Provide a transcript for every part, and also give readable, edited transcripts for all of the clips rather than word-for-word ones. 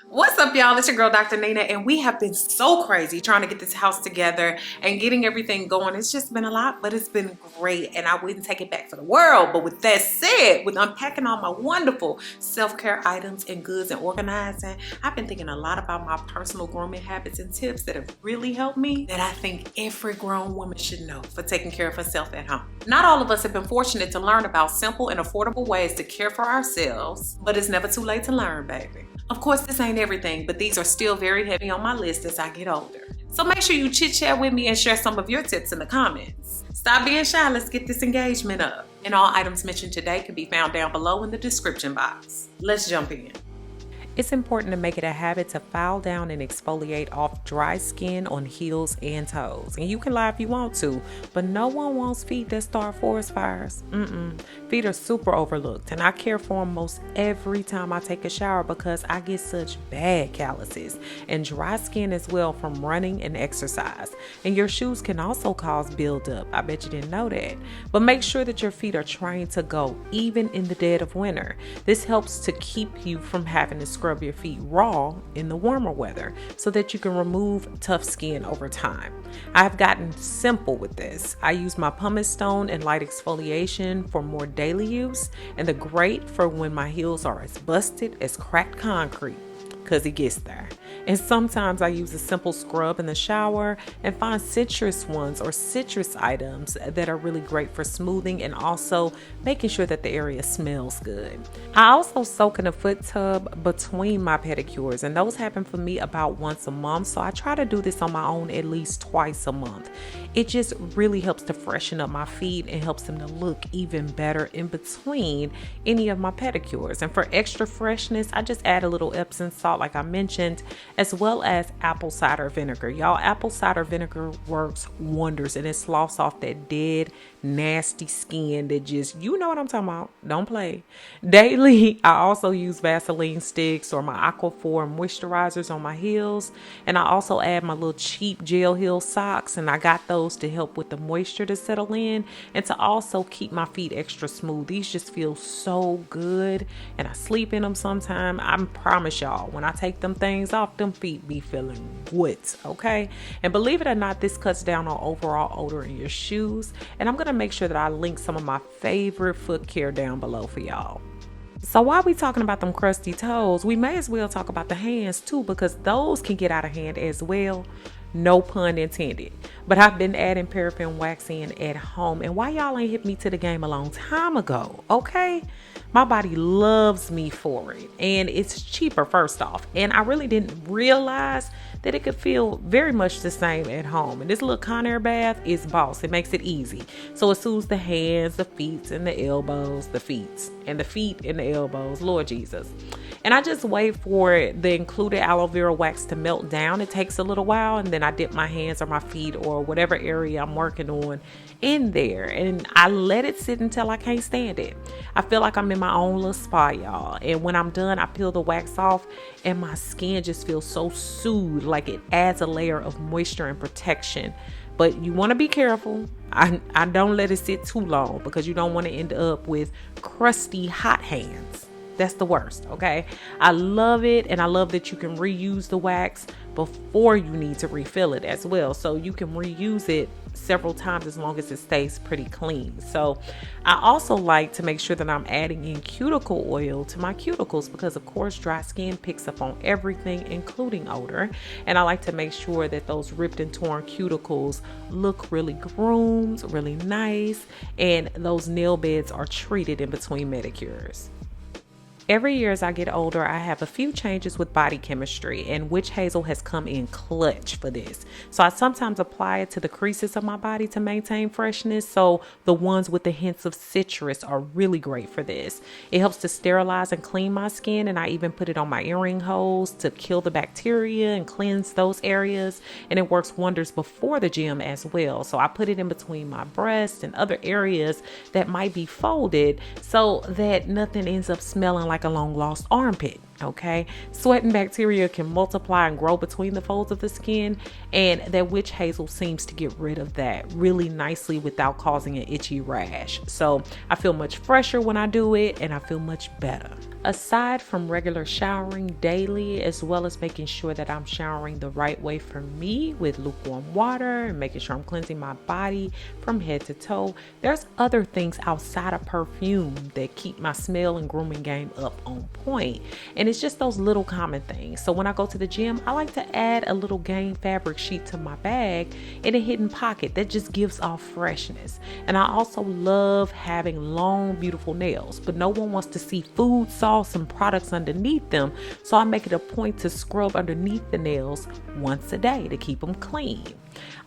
What's up, y'all? It's your girl, Dr. Nina, and we have been so crazy trying to get this house together and getting everything going. It's just been a lot, but it's been great, and I wouldn't take it back for the world. But with that said, with unpacking all my wonderful self-care items and goods and organizing, I've been thinking a lot about my personal grooming habits and tips that have really helped me that I think every grown woman should know for taking care of herself at home. Not all of us have been fortunate to learn about simple and affordable ways to care for ourselves, but it's never too late to learn, baby. Of course, this ain't everything, but these are still very heavy on my list as I get older. So make sure you chit chat with me and share some of your tips in the comments. Stop being shy, let's get this engagement up. And all items mentioned today can be found down below in the description box. Let's jump in. It's important to make it a habit to file down and exfoliate off dry skin on heels and toes. And you can lie if you want to, but no one wants feet that start forest fires. Feet are super overlooked, and I care for them most every time I take a shower because I get such bad calluses and dry skin as well from running and exercise. And your shoes can also cause buildup. I bet you didn't know that. But make sure that your feet are trained to go even in the dead of winter. This helps to keep you from having to scrub your feet raw in the warmer weather so that you can remove tough skin over time. I've gotten simple with this. I use my pumice stone and light exfoliation for more daily use, and the great for when my heels are as busted as cracked concrete, because it gets there. And sometimes I use a simple scrub in the shower and find citrus ones or citrus items that are really great for smoothing and also making sure that the area smells good. I also soak in a foot tub between my pedicures, and those happen for me about once a month, so I try to do this on my own at least twice a month. It just really helps to freshen up my feet and helps them to look even better in between any of my pedicures. And for extra freshness, I just add a little Epsom salt like I mentioned, as well as apple cider vinegar. Y'all, apple cider vinegar works wonders, and it sloughs off that dead, nasty skin that just, you know what I'm talking about. Don't play. Daily, I also use Vaseline sticks or my Aquaphor moisturizers on my heels, and I also add my little cheap gel heel socks, and I got those to help with the moisture to settle in and to also keep my feet extra smooth. These just feel so good, and I sleep in them sometime. I promise y'all, when I take them things off, them feet be feeling good, okay? And believe it or not, this cuts down on overall odor in your shoes, and I'm gonna make sure that I link some of my favorite foot care down below for y'all. So while we talking about them crusty toes, we may as well talk about the hands too, because those can get out of hand as well. No pun intended. But I've been adding paraffin wax in at home, and why y'all ain't hit me to the game a long time ago, okay? My body loves me for it, and it's cheaper first off, and I really didn't realize that it could feel very much the same at home. And this little Conair bath is boss. It makes it easy. So it soothes the hands, the feet, and the elbows, the feet and the elbows, Lord Jesus. And I just wait for the included aloe vera wax to melt down. It takes a little while, and then I dip my hands or my feet or whatever area I'm working on in there, and I let it sit until I can't stand it. I feel like I'm in my own little spa, y'all. And when I'm done, I peel the wax off, and my skin just feels so soothed, like it adds a layer of moisture and protection. But you want to be careful. I don't let it sit too long, because you don't want to end up with crusty hot hands. That's the worst, okay? I love it, and I love that you can reuse the wax before you need to refill it as well. So you can reuse it several times as long as it stays pretty clean. So I also like to make sure that I'm adding in cuticle oil to my cuticles, because of course dry skin picks up on everything, including odor. And I like to make sure that those ripped and torn cuticles look really groomed, really nice, and those nail beds are treated in between manicures. Every year as I get older, I have a few changes with body chemistry, and witch hazel has come in clutch for this. So I sometimes apply it to the creases of my body to maintain freshness. So the ones with the hints of citrus are really great for this. It helps to sterilize and clean my skin, and I even put it on my earring holes to kill the bacteria and cleanse those areas. And it works wonders before the gym as well. So I put it in between my breasts and other areas that might be folded so that nothing ends up smelling like a long lost armpit. Okay, sweat and bacteria can multiply and grow between the folds of the skin, and that witch hazel seems to get rid of that really nicely without causing an itchy rash. So I feel much fresher when I do it, and I feel much better. Aside from regular showering daily, as well as making sure that I'm showering the right way for me with lukewarm water and making sure I'm cleansing my body from head to toe, there's other things outside of perfume that keep my smell and grooming game up on point. And it's just those little common things. So when I go to the gym, I like to add a little Gain fabric sheet to my bag in a hidden pocket that just gives off freshness. And I also love having long, beautiful nails, but no one wants to see food, sauce, and products underneath them. So I make it a point to scrub underneath the nails once a day to keep them clean.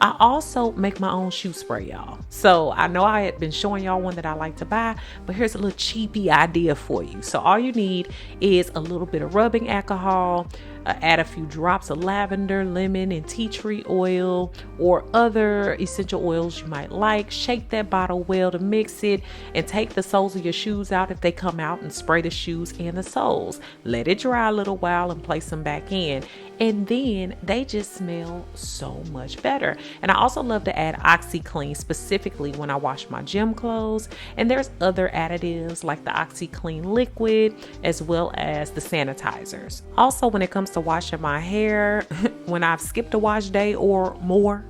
I also make my own shoe spray, y'all. So I know I had been showing y'all one that I like to buy, but here's a little cheapy idea for you. So all you need is a little bit of rubbing alcohol, add a few drops of lavender, lemon, and tea tree oil or other essential oils you might like. Shake that bottle well to mix it, and take the soles of your shoes out if they come out and spray the shoes and the soles. Let it dry a little while and place them back in. And then they just smell so much better. And I also love to add OxiClean specifically when I wash my gym clothes. And there's other additives like the OxiClean liquid as well as the sanitizers. Also, when it comes to washing my hair, when I've skipped a wash day or more,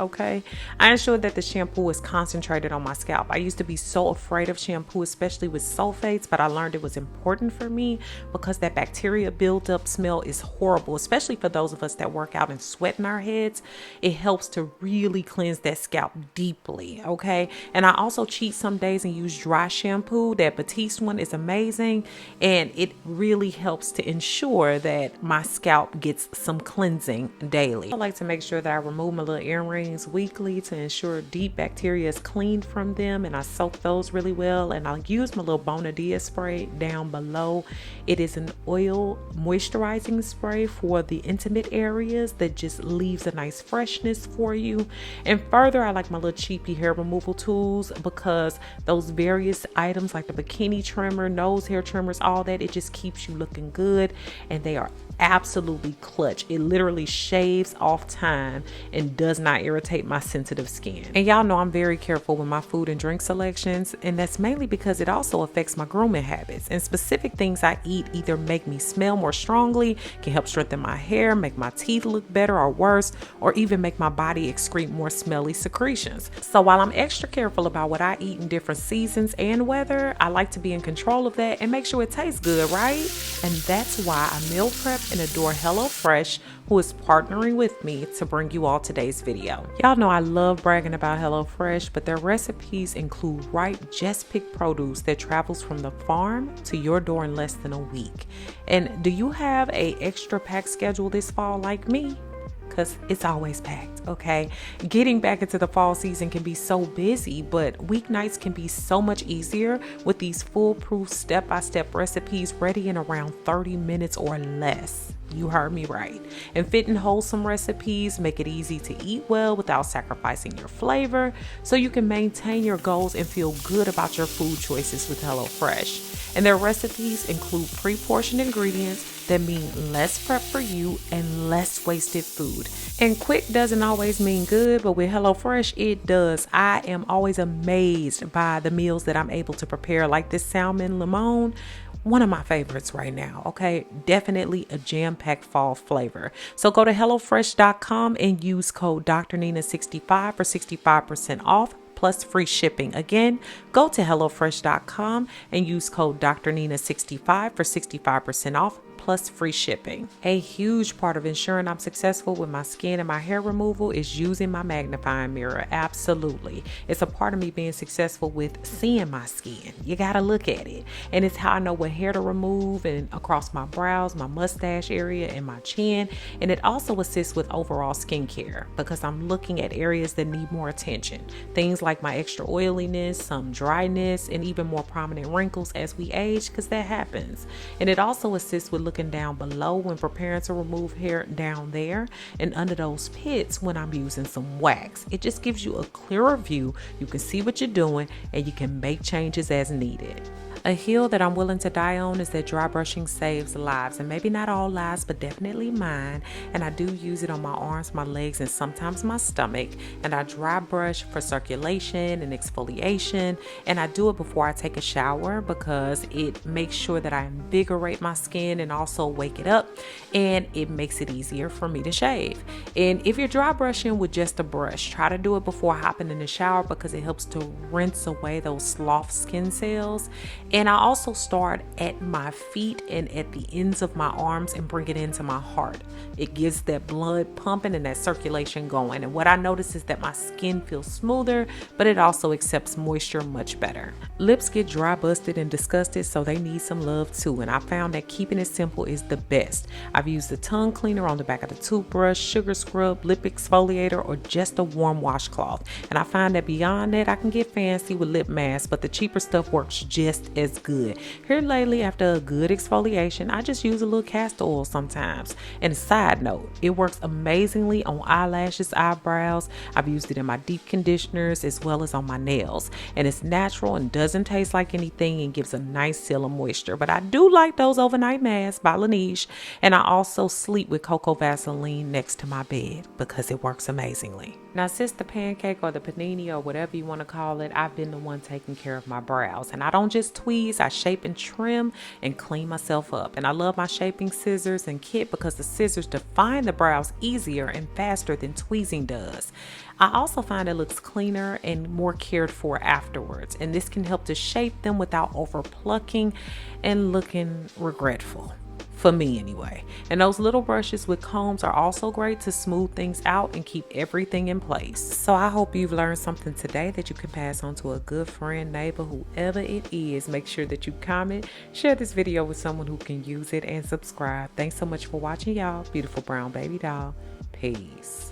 okay, I ensure that the shampoo is concentrated on my scalp. I used to be so afraid of shampoo, especially with sulfates, but I learned it was important for me because that bacteria buildup smell is horrible, especially for those of us that work out and sweat in our heads. It helps to really cleanse that scalp deeply, okay? And I also cheat some days and use dry shampoo. That Batiste one is amazing, and it really helps to ensure that my scalp gets some cleansing daily. I like to make sure that I remove my little earrings weekly to ensure deep bacteria is cleaned from them, and I soak those really well. And I'll use my little Bonadilla spray down below. It is an oil moisturizing spray for the intimate areas that just leaves a nice freshness for you. And further, I like my little cheapy hair removal tools because those various items like the bikini trimmer, nose hair trimmers, all that, it just keeps you looking good, and they are absolutely clutch. It literally shaves off time and does not irritate my sensitive skin. And y'all know I'm very careful with my food and drink selections, and that's mainly because it also affects my grooming habits. And specific things I eat either make me smell more strongly, can help strengthen my hair, make my teeth look better or worse, or even make my body excrete more smelly secretions. So while I'm extra careful about what I eat in different seasons and weather, I like to be in control of that and make sure it tastes good, right? And that's why I meal prep and adore HelloFresh, who is partnering with me to bring you all today's video. Y'all know I love bragging about HelloFresh, but their recipes include ripe, just picked produce that travels from the farm to your door in less than a week. And do you have a extra packed schedule this fall like me? Because it's always packed, okay? Getting back into the fall season can be so busy, but weeknights can be so much easier with these foolproof step-by-step recipes ready in around 30 minutes or less. You heard me right. And fit and wholesome recipes make it easy to eat well without sacrificing your flavor, so you can maintain your goals and feel good about your food choices with HelloFresh. And their recipes include pre-portioned ingredients that mean less prep for you and less wasted food. And quick doesn't always mean good, but with HelloFresh, it does. I am always amazed by the meals that I'm able to prepare, like this salmon limon. One of my favorites right now, okay? Definitely a jam-packed fall flavor. So go to HelloFresh.com and use code DrNina65 for 65% off plus free shipping. Again, go to HelloFresh.com and use code DrNina65 for 65% off plus free shipping. A huge part of ensuring I'm successful with my skin and my hair removal is using my magnifying mirror. Absolutely. It's a part of me being successful with seeing my skin. You gotta look at it. And it's how I know what hair to remove and across my brows, my mustache area, and my chin. And it also assists with overall skincare because I'm looking at areas that need more attention. Things like my extra oiliness, some dryness, and even more prominent wrinkles as we age, because that happens. And it also assists with looking down below when preparing to remove hair down there and under those pits when I'm using some wax. It just gives you a clearer view. You can see what you're doing and you can make changes as needed. A hill that I'm willing to die on is that dry brushing saves lives, and maybe not all lives, but definitely mine. And I do use it on my arms, my legs, and sometimes my stomach. And I dry brush for circulation and exfoliation, and I do it before I take a shower because it makes sure that I invigorate my skin and also wake it up, and it makes it easier for me to shave. And if you're dry brushing with just a brush, try to do it before hopping in the shower because it helps to rinse away those soft skin cells. And I also start at my feet and at the ends of my arms and bring it into my heart. It gives that blood pumping and that circulation going. And what I notice is that my skin feels smoother, but it also accepts moisture much better. Lips get dry, busted, and disgusted, so they need some love too. And I found that keeping it simple is the best. I've used the tongue cleaner on the back of the toothbrush, sugar scrub, lip exfoliator, or just a warm washcloth. And I find that beyond that, I can get fancy with lip masks, but the cheaper stuff works just as good. Here lately, after a good exfoliation, I just use a little castor oil sometimes. And a side note, it works amazingly on eyelashes, eyebrows. I've used it in my deep conditioners as well as on my nails. And it's natural and doesn't taste like anything and gives a nice seal of moisture. But I do like those overnight masks by Laneige. And I also sleep with cocoa Vaseline next to my bed because it works amazingly. Now, since the pancake or the panini or whatever you want to call it, I've been the one taking care of my brows. And I don't just tweeze, I shape and trim and clean myself up. And I love my shaping scissors and kit because the scissors define the brows easier and faster than tweezing does. I also find it looks cleaner and more cared for afterwards. And this can help to shape them without over plucking and looking regretful. For me anyway. And those little brushes with combs are also great to smooth things out and keep everything in place. So I hope you've learned something today that you can pass on to a good friend, neighbor, whoever it is. Make sure that you comment, share this video with someone who can use it, and subscribe. Thanks so much for watching, y'all. Beautiful brown baby doll. Peace.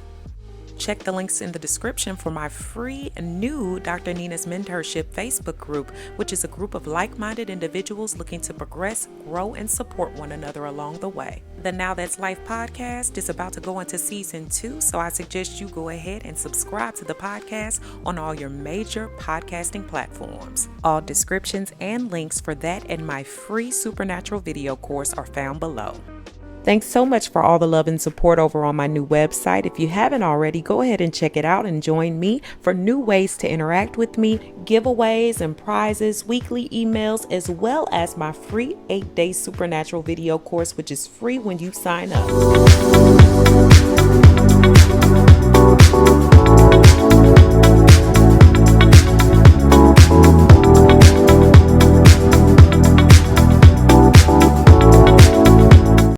Check the links in the description for my free new Dr. Nina's Mentorship Facebook group, which is a group of like-minded individuals looking to progress, grow, and support one another along the way. The Now That's Life podcast is about to go into season 2, so I suggest you go ahead and subscribe to the podcast on all your major podcasting platforms. All descriptions and links for that and my free supernatural video course are found below. Thanks so much for all the love and support over on my new website. If you haven't already, go ahead and check it out and join me for new ways to interact with me, giveaways and prizes, weekly emails, as well as my free 8-day supernatural video course, which is free when you sign up.